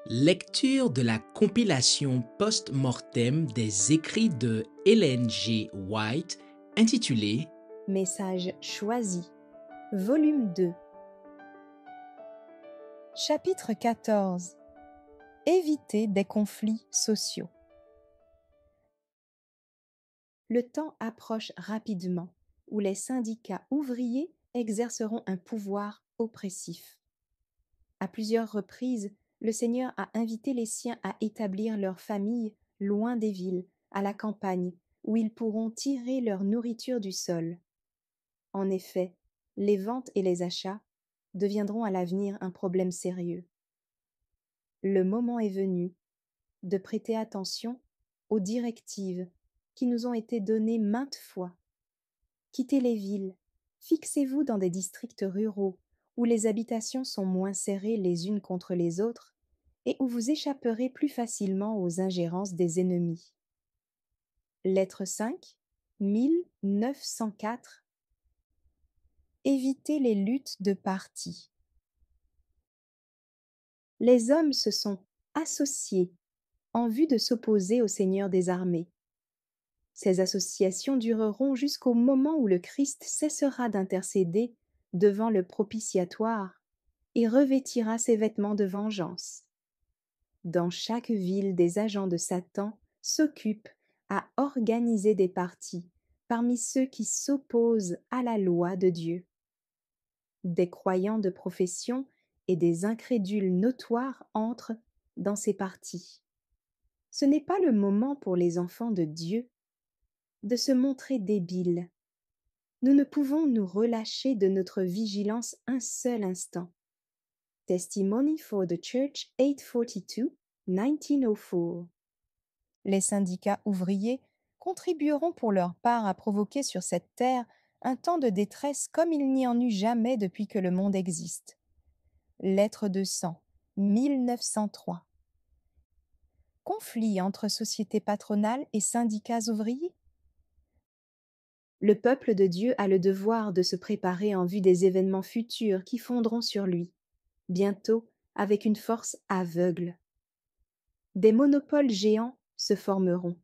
Lecture de la compilation post-mortem des écrits de Ellen G. White intitulée Message choisi, volume 2. Chapitre 14. Éviter des conflits sociaux. Le temps approche rapidement où les syndicats ouvriers exerceront un pouvoir oppressif. À plusieurs reprises, le Seigneur a invité les siens à établir leur famille loin des villes, à la campagne, où ils pourront tirer leur nourriture du sol. En effet, les ventes et les achats deviendront à l'avenir un problème sérieux. Le moment est venu de prêter attention aux directives qui nous ont été données maintes fois. Quittez les villes, fixez-vous dans des districts ruraux où les habitations sont moins serrées les unes contre les autres et où vous échapperez plus facilement aux ingérences des ennemis. Lettre 5, 1904. Éviter les luttes de partis. Les hommes se sont associés en vue de s'opposer au Seigneur des armées. Ces associations dureront jusqu'au moment où le Christ cessera d'intercéder devant le propitiatoire et revêtira ses vêtements de vengeance. Dans chaque ville, des agents de Satan s'occupent à organiser des partis parmi ceux qui s'opposent à la loi de Dieu. Des croyants de profession et des incrédules notoires entrent dans ces partis. Ce n'est pas le moment pour les enfants de Dieu de se montrer débiles. Nous ne pouvons nous relâcher de notre vigilance un seul instant. Testimony for the Church 842, 1904. Les syndicats ouvriers contribueront pour leur part à provoquer sur cette terre un temps de détresse comme il n'y en eut jamais depuis que le monde existe. Lettre de 100, 1903. Conflit entre sociétés patronales et syndicats ouvriers. Le peuple de Dieu a le devoir de se préparer en vue des événements futurs qui fondront sur lui, bientôt avec une force aveugle. Des monopoles géants se formeront.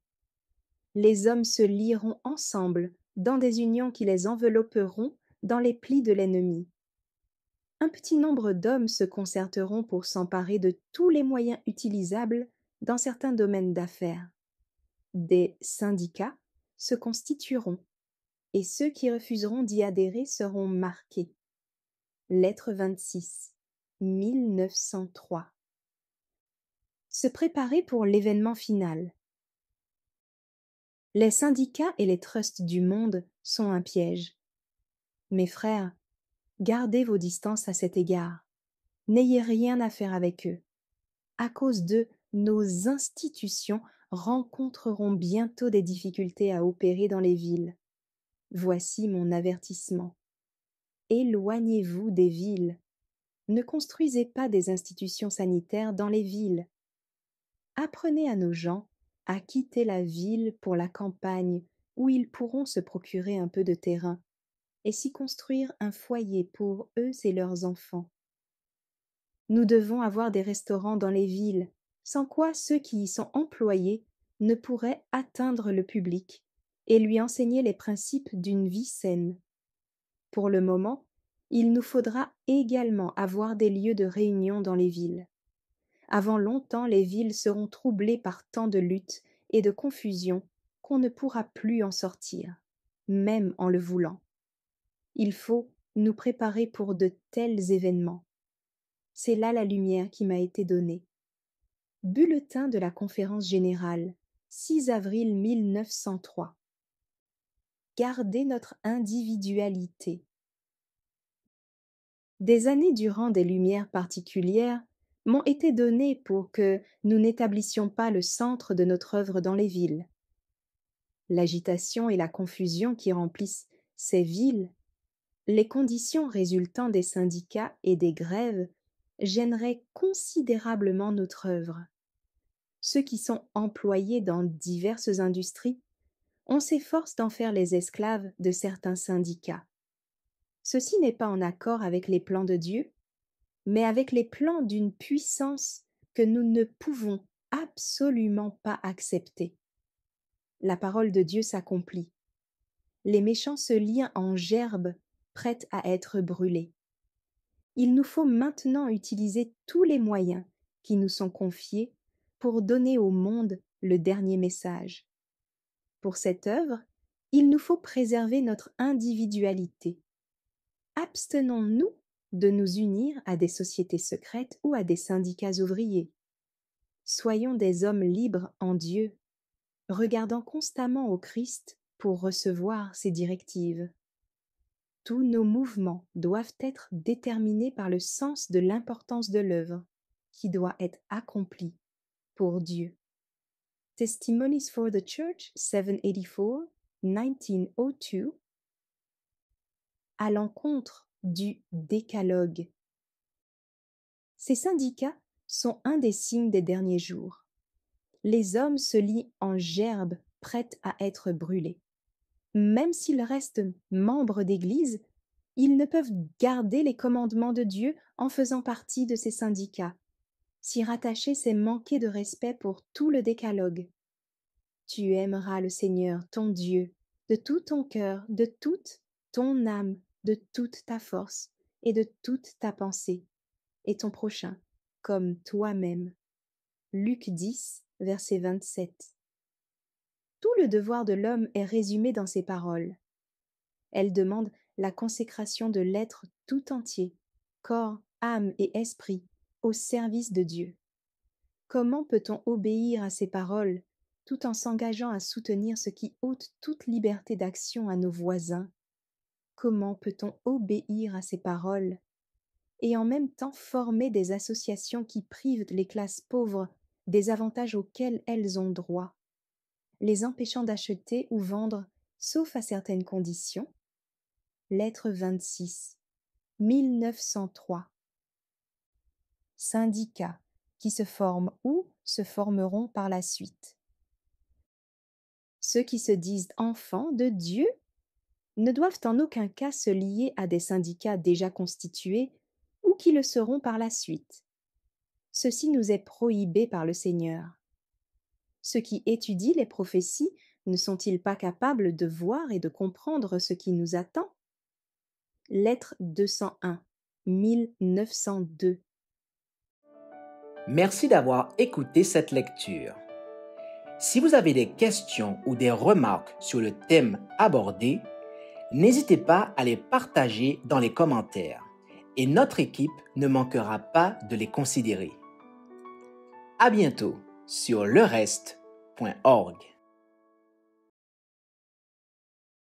Les hommes se lieront ensemble dans des unions qui les envelopperont dans les plis de l'ennemi. Un petit nombre d'hommes se concerteront pour s'emparer de tous les moyens utilisables dans certains domaines d'affaires. Des syndicats se constitueront et ceux qui refuseront d'y adhérer seront marqués. Lettre 26, 1903. Se préparer pour l'événement final. Les syndicats et les trusts du monde sont un piège. Mes frères, gardez vos distances à cet égard. N'ayez rien à faire avec eux. À cause d'eux, nos institutions rencontreront bientôt des difficultés à opérer dans les villes. Voici mon avertissement. Éloignez-vous des villes. Ne construisez pas des institutions sanitaires dans les villes. Apprenez à nos gens à quitter la ville pour la campagne où ils pourront se procurer un peu de terrain et s'y construire un foyer pour eux et leurs enfants. Nous devons avoir des restaurants dans les villes, sans quoi ceux qui y sont employés ne pourraient atteindre le public et lui enseigner les principes d'une vie saine. Pour le moment, il nous faudra également avoir des lieux de réunion dans les villes. Avant longtemps, les villes seront troublées par tant de luttes et de confusions qu'on ne pourra plus en sortir, même en le voulant. Il faut nous préparer pour de tels événements. C'est là la lumière qui m'a été donnée. Bulletin de la Conférence générale, 6 avril 1903. Gardez notre individualité. Des années durant des lumières particulières m'ont été données pour que nous n'établissions pas le centre de notre œuvre dans les villes. L'agitation et la confusion qui remplissent ces villes, les conditions résultant des syndicats et des grèves gêneraient considérablement notre œuvre. Ceux qui sont employés dans diverses industries, on s'efforce d'en faire les esclaves de certains syndicats. Ceci n'est pas en accord avec les plans de Dieu, mais avec les plans d'une puissance que nous ne pouvons absolument pas accepter. La parole de Dieu s'accomplit. Les méchants se lient en gerbes prêtes à être brûlées. Il nous faut maintenant utiliser tous les moyens qui nous sont confiés pour donner au monde le dernier message. Pour cette œuvre, il nous faut préserver notre individualité. Abstenons-nous de nous unir à des sociétés secrètes ou à des syndicats ouvriers. Soyons des hommes libres en Dieu, regardant constamment au Christ pour recevoir ses directives. Tous nos mouvements doivent être déterminés par le sens de l'importance de l'œuvre, qui doit être accomplie pour Dieu. Testimonies for the Church, 784, 1902, à l'encontre du décalogue. Ces syndicats sont un des signes des derniers jours. Les hommes se lient en gerbes prêtes à être brûlées. Même s'ils restent membres d'Église, ils ne peuvent garder les commandements de Dieu en faisant partie de ces syndicats. S'y rattacher, c'est manquer de respect pour tout le décalogue. Tu aimeras le Seigneur, ton Dieu, de tout ton cœur, de toute ton âme, de toute ta force et de toute ta pensée, et ton prochain comme toi-même. Luc 10, verset 27. Tout le devoir de l'homme est résumé dans ces paroles. Elles demandent la consécration de l'être tout entier, corps, âme et esprit, au service de Dieu. Comment peut-on obéir à ces paroles tout en s'engageant à soutenir ce qui ôte toute liberté d'action à nos voisins? Comment peut-on obéir à ces paroles et en même temps former des associations qui privent les classes pauvres des avantages auxquels elles ont droit, les empêchant d'acheter ou vendre, sauf à certaines conditions? Lettre 26, 1903. Syndicats qui se forment ou se formeront par la suite. Ceux qui se disent enfants de Dieu ne doivent en aucun cas se lier à des syndicats déjà constitués ou qui le seront par la suite. Ceci nous est prohibé par le Seigneur. Ceux qui étudient les prophéties ne sont-ils pas capables de voir et de comprendre ce qui nous attend? Lettre 201, 1902. Merci d'avoir écouté cette lecture. Si vous avez des questions ou des remarques sur le thème abordé, n'hésitez pas à les partager dans les commentaires et notre équipe ne manquera pas de les considérer. À bientôt sur lereste.org.